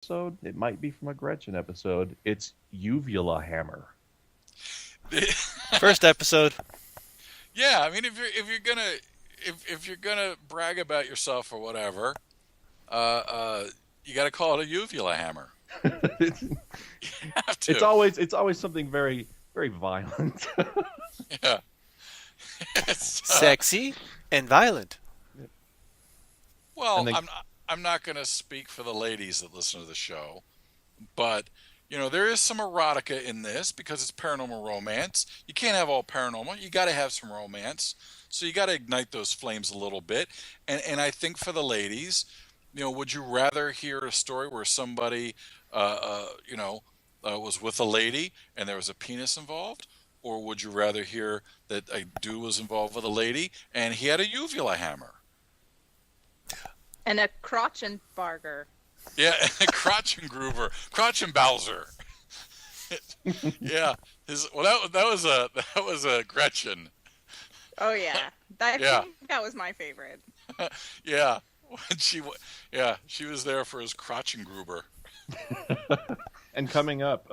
episode. It might be from a Gretchen episode. It's uvula hammer. First episode. Yeah, I mean, if you're gonna brag about yourself or whatever, uh, uh, you got to call it a uvula hammer. it's, You have it's to. always something very very violent. Yeah. It's, Sexy and violent. well, and then I'm not gonna speak for the ladies that listen to the show, but there is some erotica in this because it's paranormal romance. You can't have all paranormal. You got to have some romance. So you got to ignite those flames a little bit. And I think for the ladies, would you rather hear a story where somebody, was with a lady and there was a penis involved? Or would you rather hear that a dude was involved with a lady and he had a uvula hammer? And a Crotchenbarger. Yeah, Crotchengroover, Crotchenbowser. Yeah, that was a Gretchen. Oh yeah, I Yeah, think that was my favorite. yeah. When she was there for his Crotchengruber. and coming up,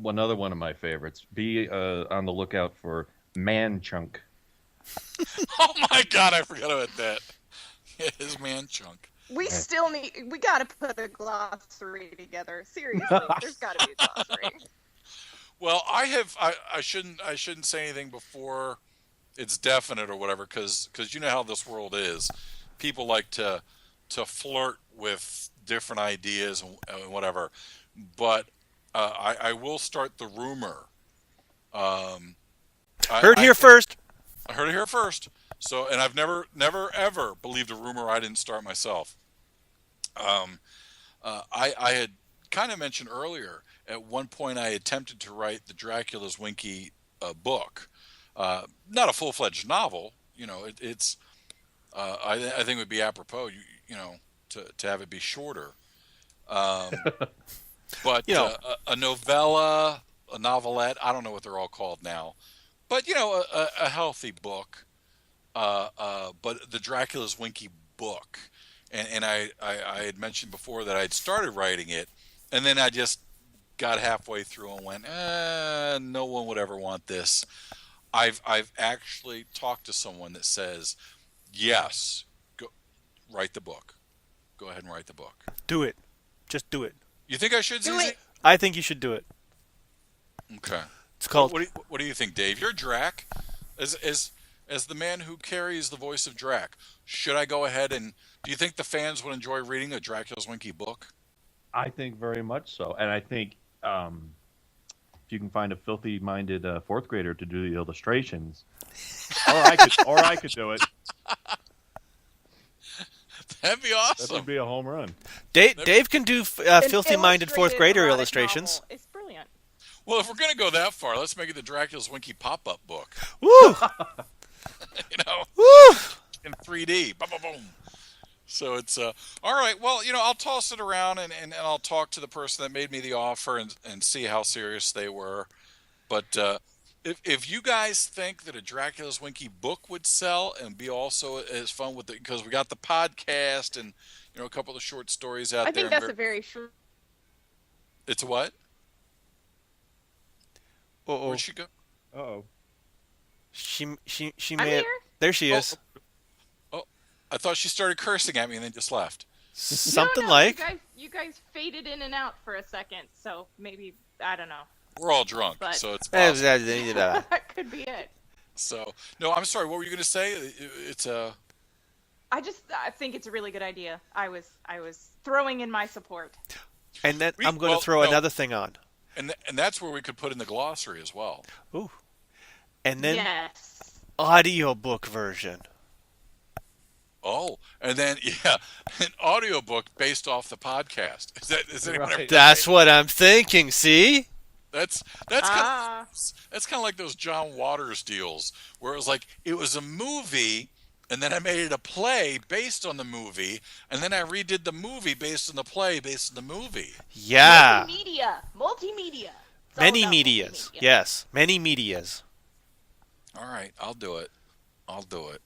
another one of my favorites. Be on the lookout for man chunk. Oh my God, I forgot about that. Yeah, his man chunk. We gotta put a glossary together. Seriously, there's gotta be a glossary. Well, I shouldn't say anything before it's definite or whatever because you know how this world is. People like to flirt with different ideas and whatever. But I will start the rumor. Um, Heard here first. I heard it here first. So, and I've never ever believed a rumor I didn't start myself. Um, I had kind of mentioned earlier. At one point, I attempted to write the Dracula's Winkee book, not a full-fledged novel. It's I think it would be apropos, to have it be shorter. Um, but a novella, a novelette. I don't know what they're all called now, but a healthy book. But the Dracula's Winkee book, and I had mentioned before that I'd started writing it, and then I just got halfway through and went, no one would ever want this. I've actually talked to someone that says, yes, go write the book. Go ahead and write the book. Do it. Just do it. You think I should, Do Zizi? it. I think you should do it. Okay. It's called. What do you think, Dave? You're Drac. As the man who carries the voice of Drac, should I go ahead and do you think the fans would enjoy reading a Dracula's Winkee book? I think very much so, and I think if you can find a filthy-minded fourth grader to do the illustrations, or I could do it. That'd be That awesome. would be a home run. Dave can do An filthy-minded fourth illustrated grader erotic illustrations. novel. It's brilliant. Well, if we're gonna go that far, let's make it the Dracula's Winkee pop-up book. Woo! Woo! In 3D. Boom, boom, boom. So it's all right. Well, I'll toss it around and I'll talk to the person that made me the offer and see how serious they were. But if you guys think that a Dracula's Winkee book would sell and be also as fun with it, because we got the podcast and a couple of short stories out I there. think that's a very short. It's what? Uh-oh. Where'd she go? Oh, She I'm may here. have, there she is. Oh, I thought she started cursing at me and then just left. Something No, like. you guys faded in and out for a second, so maybe I don't know. We're all drunk, But- so it's possible. That could be it. So no, I'm sorry. What were you going to say? It's I think it's a really good idea. I was throwing in my support. And then I'm going well, to throw no. another thing on. and that's where we could put in the glossary as well. Ooh. And then Yes. audiobook version. Oh, and then yeah, an audiobook based off the podcast. Is anyone Right. That's what I'm thinking, see? That's Ah. that's kind of like those John Waters deals where it was like it was a movie and then I made it a play based on the movie and then I redid the movie based on the play based on the movie. Yeah. Multimedia. It's all Many about medias. multimedia. Yes, many medias. All right, I'll do it. I'll do it.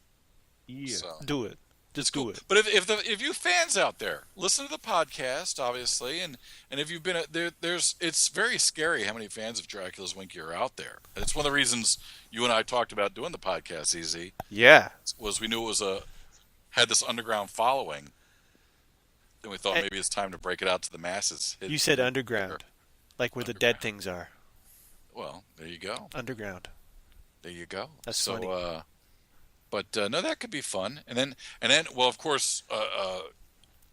yeah. So Do it. Just do it. But if you fans out there listen to the podcast, obviously, and if you've been it's very scary how many fans of Dracula's Winkee are out there. And it's one of the reasons you and I talked about doing the podcast. Easy Yeah. was we knew it was had this underground following, and we thought maybe it's time to break it out to the masses. You said underground, like where the dead things are. Well, there you go. Underground. There you go. That's so, funny. But no, that could be fun. And then, well, of course,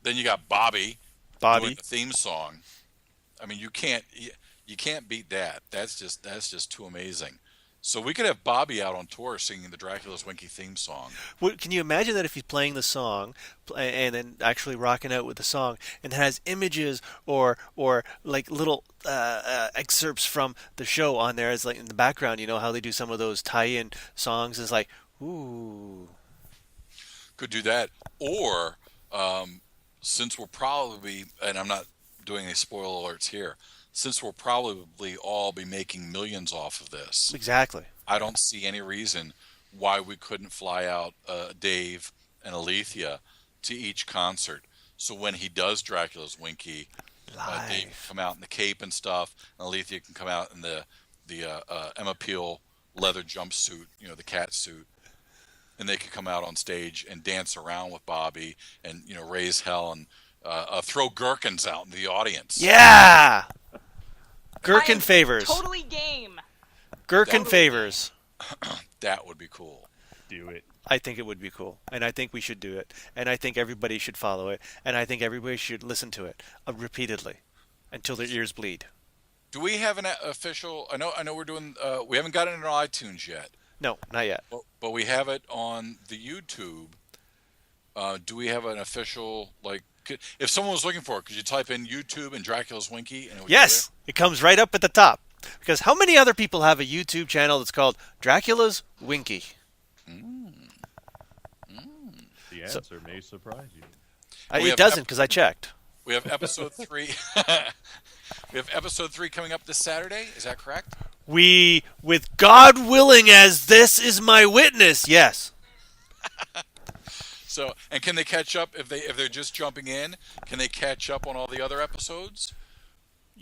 then you got Bobby doing the theme song. I mean, you can't beat that. That's just too amazing. So we could have Bobby out on tour singing the Dracula's Winkee theme song. Can you imagine that if he's playing the song and then actually rocking out with the song and has images or like little excerpts from the show on there as like in the background? You know how they do some of those tie-in songs. It's like, ooh. Could do that. Or since we'll probably, and I'm not doing any spoiler alerts here, since we'll probably all be making millions off of this. Exactly. I don't see any reason why we couldn't fly out Dave and Alethea to each concert. So when he does Dracula's Winkee, Dave can come out in the cape and stuff, and Alethea can come out in the Emma Peel leather jumpsuit, the cat suit, and they could come out on stage and dance around with Bobby and raise hell and throw gherkins out in the audience. Yeah. Gherkin favors. Totally game. Gherkin favors. That would be cool. Do it. I think it would be cool, and I think we should do it, and I think everybody should follow it, and I think everybody should listen to it repeatedly until their ears bleed. Do we have an official? I know we're doing. We haven't got it in our iTunes yet. No, not yet. But we have it on the YouTube. Do we have an official if someone was looking for it, could you type in YouTube and Dracula's Winkee? And Yes, it comes right up at the top. Because how many other people have a YouTube channel that's called Dracula's Winkee? The answer may surprise you. It doesn't, because I checked. We have episode 3. We have episode 3 coming up this Saturday. Is that correct? We, with God willing, as this is my witness, yes. So, and can they catch up if they're just jumping in? Can they catch up on all the other episodes?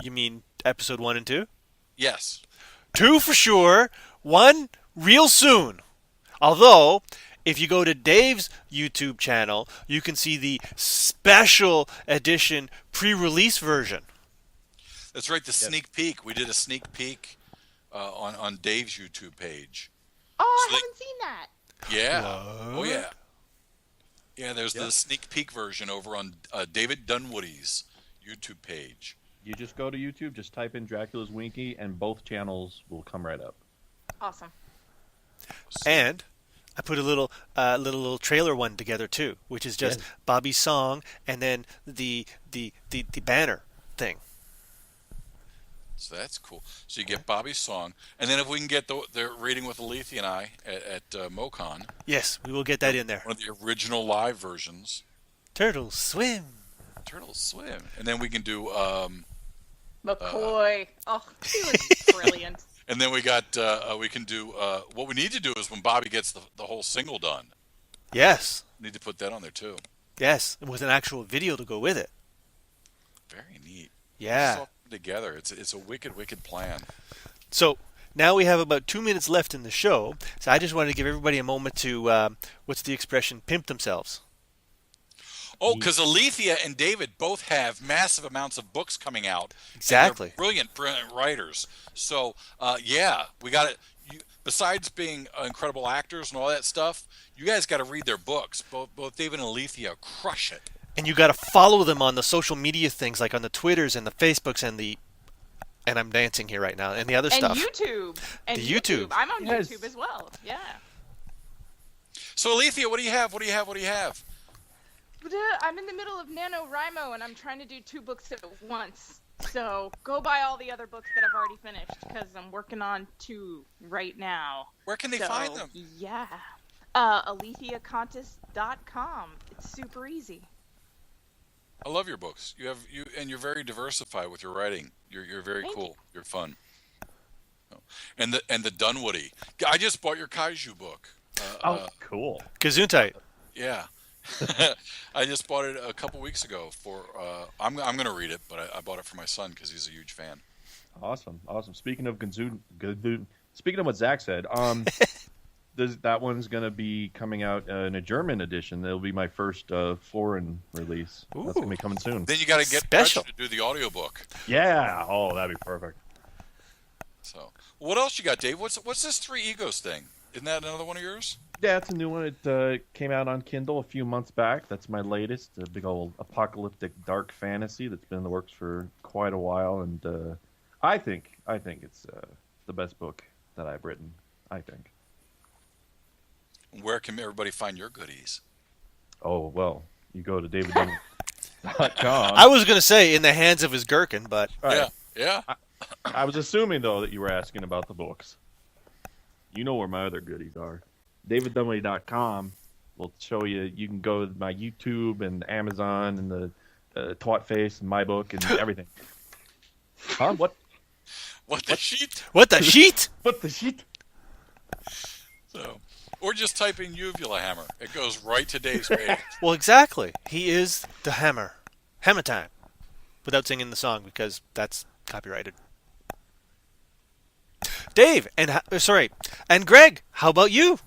You mean episode 1 and 2? Yes. 2 for sure. 1 real soon. Although, if you go to Dave's YouTube channel, you can see the special edition pre-release version. That's right, the sneak peek. We did a sneak peek on Dave's YouTube page. Oh, I haven't seen that. Yeah. What? Oh, yeah. Yeah, there's the sneak peek version over on David Dunwoody's YouTube page. You just go to YouTube, just type in Dracula's Winkee, and both channels will come right up. Awesome. And I put a little trailer one together too, which is just Bobby's song and then the banner thing. So that's cool. So you get Bobby's song, and then if we can get the reading with Alethea and I at MoCon. Yes, we will get that in there. One of the original live versions. Turtles swim. Turtles swim, and then we can do. McCoy. He was brilliant. And then we can do. What we need to do is when Bobby gets the whole single done. Yes. We need to put that on there too. Yes, and with an actual video to go with it. Very neat. Yeah. It's all together. It's a wicked plan. So now we have about 2 minutes left in the show. So I just wanted to give everybody a moment to what's the expression? Pimp themselves. Oh, because Alethea and David both have massive amounts of books coming out. Exactly. Brilliant writers. So, we got it. Besides being incredible actors and all that stuff, you guys got to read their books. Both David and Alethea crush it. And you got to follow them on the social media things, like on the Twitters and the Facebooks and I'm dancing here right now, and the other stuff. YouTube. And the YouTube. I'm on YouTube as well. Yeah. So, Alethea, what do you have? I'm in the middle of NaNoWriMo, and I'm trying to do 2 books at once. So go buy all the other books that I've already finished, because I'm working on 2 right now. Where can they find them? Yeah. AletheaContest.com. It's super easy. I love your books. You're very diversified with your writing. You're very cool. You're fun. And the Dunwoody. I just bought your Kaiju book. Cool. Gesundheit. Yeah. I just bought it a couple weeks ago for. I'm going to read it, but I bought it for my son because he's a huge fan. Awesome. Speaking of speaking of what Zach said, that one's going to be coming out in a German edition. It'll be my first foreign release. Ooh. That's going to be coming soon. Then you got to get Special. Gretchen to do the audiobook. Yeah. Oh, that'd be perfect. So, what else you got, Dave? What's this Three Egos thing? Isn't that another one of yours? Yeah, it's a new one. It came out on Kindle a few months back. That's my latest. A big old apocalyptic dark fantasy that's been in the works for quite a while, and I think it's the best book that I've written. I think. Where can everybody find your goodies? Oh well, you go to daviddunn.com. I was going to say in the hands of his gherkin, but Right. Yeah. I was assuming though that you were asking about the books. You know where my other goodies are. daviddunn.com will show you. You can go to my YouTube and Amazon and the Twat Face and my book and everything. Huh? What? What the sheet? what the sheet? What the shit? So, or just type in uvula hammer. It goes right to Dave's page. Well, exactly. He is the hammer. Hammer time. Without singing the song because that's copyrighted. Dave, and Greg, how about you?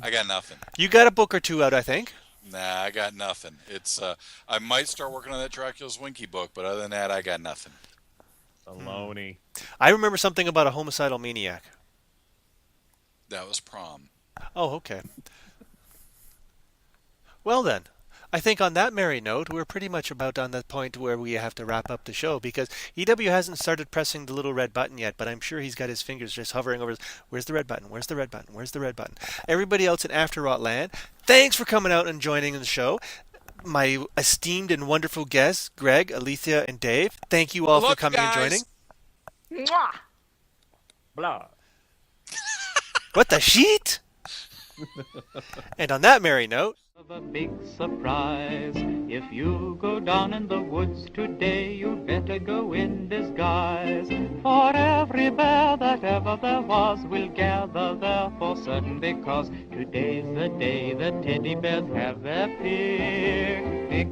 I got nothing. You got a book or two out, I think. Nah, I got nothing. It's I might start working on that Dracula's Winkee book, but other than that, I got nothing. Baloney. I remember something about a homicidal maniac. That was prom. Oh, okay. Well then, I think on that merry note, we're pretty much about on the point where we have to wrap up the show because EW hasn't started pressing the little red button yet, but I'm sure he's got his fingers just hovering over. Where's the red button? Where's the red button? Where's the red button? Everybody else in After Rot Land, thanks for coming out and joining in the show. My esteemed and wonderful guests, Greg, Alethea, and Dave, thank you all for Love coming you and guys. joining. Mwah! Blah. What the sheet? And on that merry note, Of a big surprise. If you go down in the woods today, you better go in disguise. For every bear that ever there was will gather there for certain, because today's the day the teddy bears have their picnic.